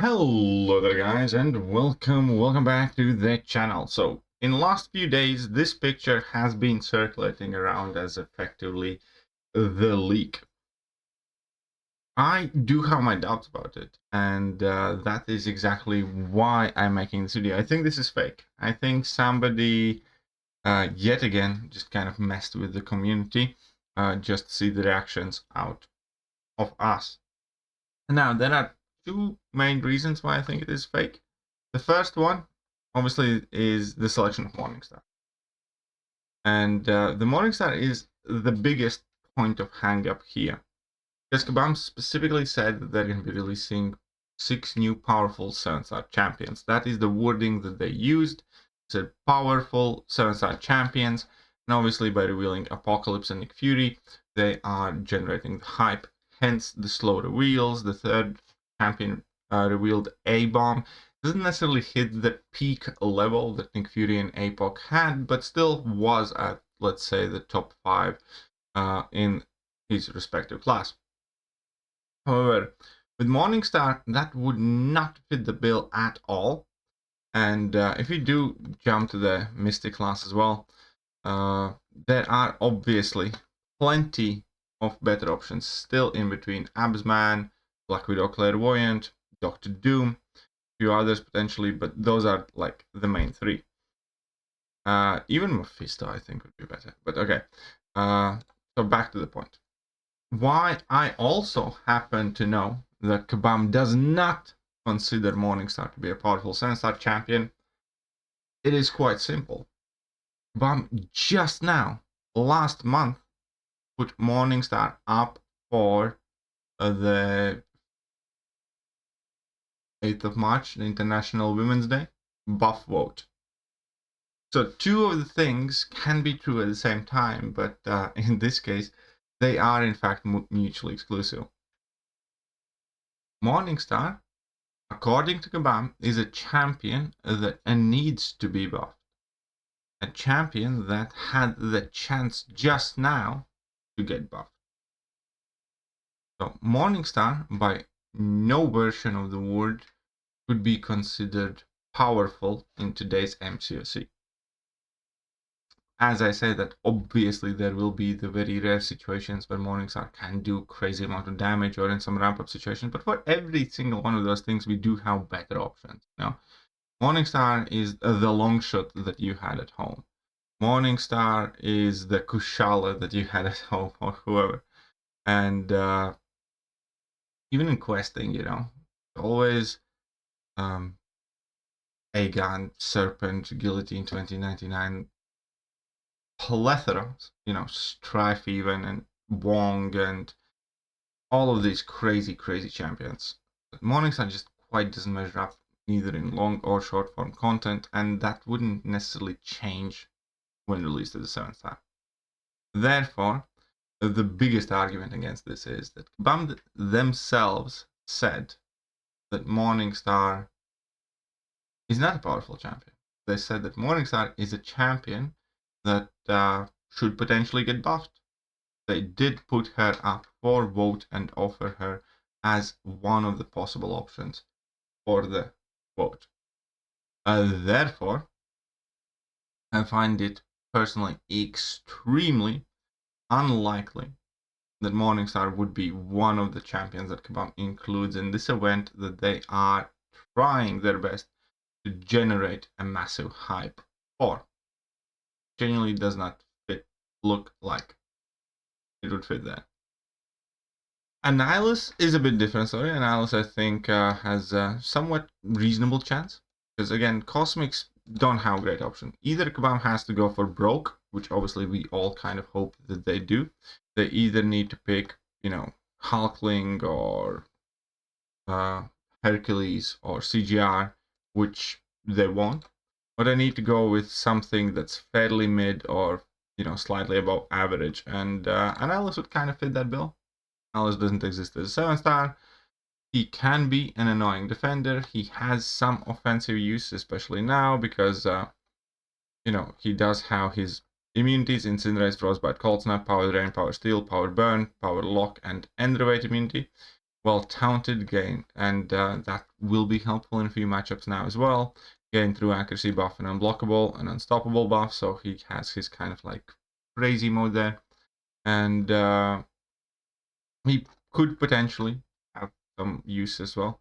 Hello there guys, and welcome back to the channel. So in the last few days this picture has been circulating around as effectively the leak. I do have my doubts about it, and that is exactly why I'm making this video. I think this is fake. I think somebody yet again just kind of messed with the community just to see the reactions out of us. Now there are two main reasons why I think it is fake. The first one, obviously, is the selection of Morningstar. And the Morningstar is the biggest point of hang-up here. Because Kabam specifically said that they're going to be releasing 6 new powerful 7-star champions. That is the wording that they used. It said powerful 7-star champions. And obviously, by revealing Apocalypse and Nick Fury, they are generating the hype. Hence the slow reveals. The third champion revealed A-Bomb. Doesn't necessarily hit the peak level that Nick Fury and APOC had, but still was at, let's say, the top 5 in his respective class. However, with Morningstar, that would not fit the bill at all. And if we do jump to the Mystic class as well, there are obviously plenty of better options still in between. Absman, Black Widow Clairvoyant, Doctor Doom, a few others potentially, but those are like the main 3. Even Mephisto I think would be better, but okay. So back to the point. Why I also happen to know that Kabam does not consider Morningstar to be a powerful 7-star champion, it is quite simple. Kabam just now, last month, put Morningstar up for the 8th of March, the International Women's Day, buff vote. So 2 of the things can be true at the same time, but in this case, they are in fact mutually exclusive. Morningstar, according to Kabam, is a champion that needs to be buffed. A champion that had the chance just now to get buffed. So Morningstar, by no version of the word, could be considered powerful in today's MCOC. As I said, that obviously there will be the very rare situations where Morningstar can do crazy amount of damage or in some ramp-up situations, but for every single one of those things, we do have better options. You know? Morningstar is the long shot that you had at home. Morningstar is the Kushala that you had at home, or whoever. And even in questing, you know, always Aegon, Serpent, Guillotine 2099, plethora, you know, Strife even, and Wong, and all of these crazy champions. But Morningstar just quite doesn't measure up, neither in long or short form content, and that wouldn't necessarily change when released as a 7-star. Therefore, the biggest argument against this is that Kabam themselves said that Morningstar is not a powerful champion. They said that Morningstar is a champion that should potentially get buffed. They did put her up for vote and offer her as one of the possible options for the vote. Therefore, I find it personally extremely unlikely that Morningstar would be one of the champions that Kabam includes in this event that they are trying their best to generate a massive hype for. Genuinely does not look like it would fit there. Annihilus is a bit different story. Annihilus, I think, has a somewhat reasonable chance. Because again, Cosmics don't have a great option. Either Kabam has to go for broke, which obviously we all kind of hope that they do. They either need to pick, you know, Hulkling or Hercules or CGR, which they won't. But I need to go with something that's fairly mid or, you know, slightly above average. And Annihilus would kind of fit that bill. Annihilus doesn't exist as a 7-star. He can be an annoying defender. He has some offensive use, especially now, because, you know, he does have his immunities: Incinerate, Frostbite, Cold Snap, Power Drain, Power Steel, Power Burn, Power Lock, and End Ravate immunity. well-taunted, gain, and that will be helpful in a few matchups now as well. Gain through accuracy buff and unblockable and unstoppable buff, so he has his kind of like crazy mode there. And he could potentially have some use as well.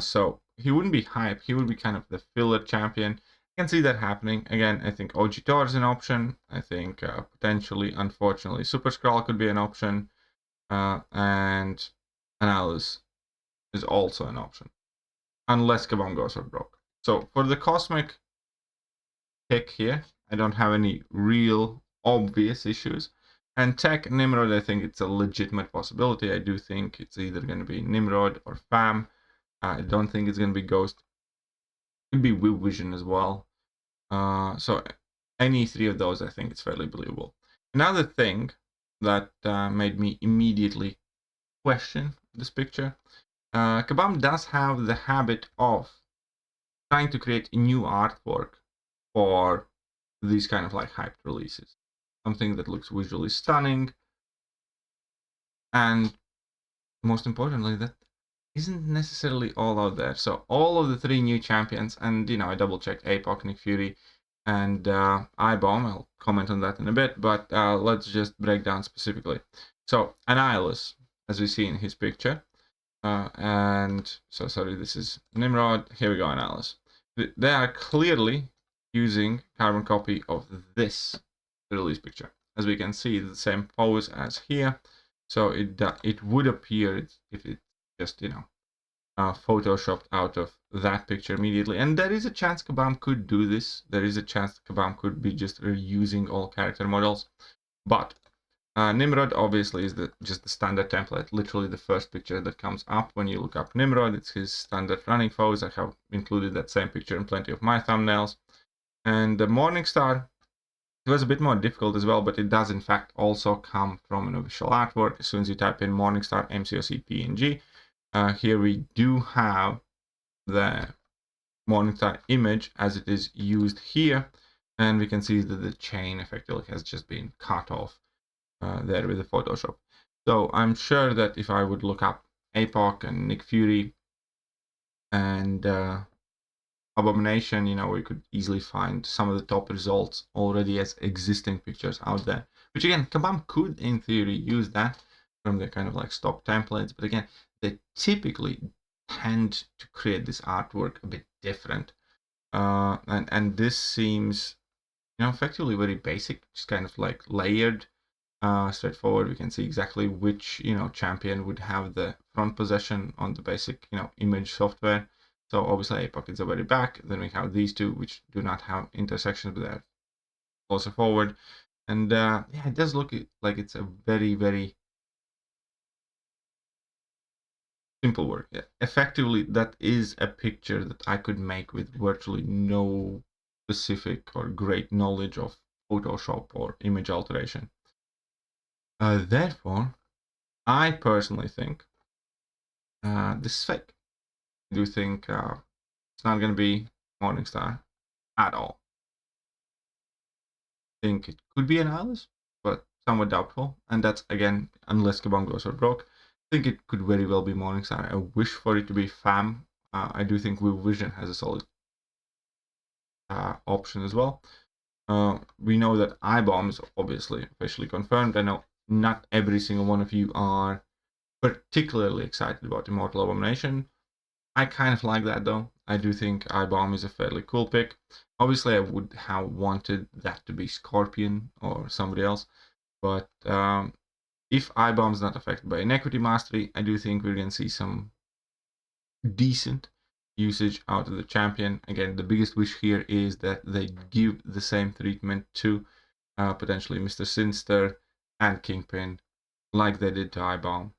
So he wouldn't be hype, he would be kind of the filler champion. I can see that happening. Again, I think OG Thor is an option. I think potentially, unfortunately, Super Skrull could be an option. And Analysis is also an option. Unless Kabam goes or broke. So for the Cosmic pick here, I don't have any real obvious issues. And Tech Nimrod, I think it's a legitimate possibility. I do think it's either going to be Nimrod or Fam. I don't think it's going to be Ghost. It could be Wii Vision as well. So any three of those, I think it's fairly believable. Another thing that made me immediately question this picture, Kabam does have the habit of trying to create new artwork for these kind of like hyped releases. Something that looks visually stunning, and most importantly, that isn't necessarily all out there. So all of the three new champions, and you know, I double checked APOC, Nick Fury, and iBomb. I'll comment on that in a bit, but let's just break down specifically. So Annihilus, as we see in his picture, and so sorry, this is Nimrod. Here we go, Annihilus. They are clearly using carbon copy of this release picture. As we can see, the same pose as here. So it would appear if it's just, you know, photoshopped out of that picture immediately. And there is a chance Kabam could do this. There is a chance Kabam could be just reusing all character models. But Nimrod obviously is just the standard template. Literally the first picture that comes up when you look up Nimrod. It's his standard running foes. I have included that same picture in plenty of my thumbnails. And the Morningstar, it was a bit more difficult as well, but it does in fact also come from an official artwork. As soon as you type in Morningstar MCOC PNG, here we do have the Morningstar image as it is used here, and we can see that the chain effectively has just been cut off there with the Photoshop. So I'm sure that if I would look up APOC and Nick Fury and Abomination, you know, we could easily find some of the top results already as existing pictures out there. Which again, Kabam could, in theory, use that from the kind of like stock templates, but again, they typically tend to create this artwork a bit different. And this seems, you know, effectively very basic, just kind of like layered, straightforward. We can see exactly which, you know, champion would have the front possession on the basic, you know, image software. So obviously APOC is already back. Then we have these two, which do not have intersections, but they're closer forward. And yeah, it does look like it's a very, very simple work. Yeah, effectively, that is a picture that I could make with virtually no specific or great knowledge of Photoshop or image alteration. Therefore, I personally think this is fake. I do think it's not going to be Morningstar at all. I think it could be Annihilus, but somewhat doubtful. And that's, again, unless Kabam goes or broke. I think it could very well be Morningstar. I wish for it to be Fam. I do think Wii Vision has a solid option as well. We know that iBomb is obviously officially confirmed. I know not every single one of you are particularly excited about Immortal Abomination. I kind of like that though. I do think iBomb is a fairly cool pick. Obviously, I would have wanted that to be Scorpion or somebody else, but if iBomb is not affected by Inequity Mastery, I do think we're going to see some decent usage out of the champion. Again, the biggest wish here is that they give the same treatment to potentially Mr. Sinister and Kingpin like they did to iBomb.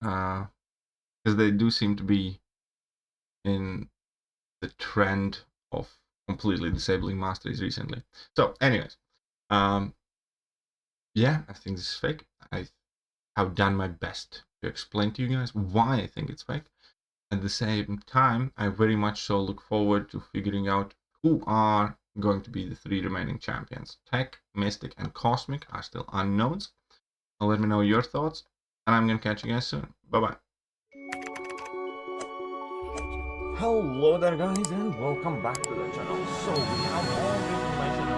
Because they do seem to be in the trend of completely disabling masteries recently. So anyways, yeah, I think this is fake. I have done my best to explain to you guys why I think it's fake. At the same time, I very much so look forward to figuring out who are going to be the three remaining champions. Tech, Mystic, and Cosmic are still unknowns. Let me know your thoughts, and I'm going to catch you guys soon. Bye-bye. Hello there guys and welcome back to the channel. So we have all the information